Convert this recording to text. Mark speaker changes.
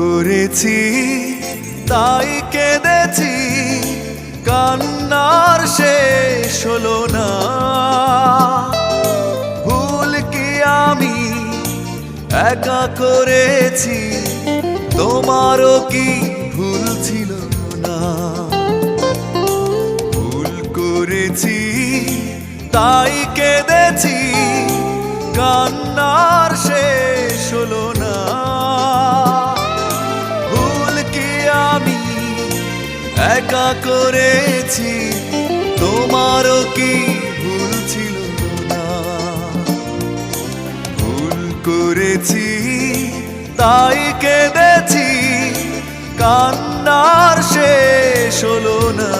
Speaker 1: করেছি তাই কেঁদেছি, কান্নার শেষ হলো না। ভুল কি আমি একা করেছি, তোমারও কি ভুল ছিল না? ভুল করেছি তাই কেঁদেছি, কান্নার শেষ হলো না। ভুল কি আমি একা করেছি, তোমারও কি ভুল ছিল না? ভুল করেছি তাই কেঁদেছি, কান্নার শেষ হলো না।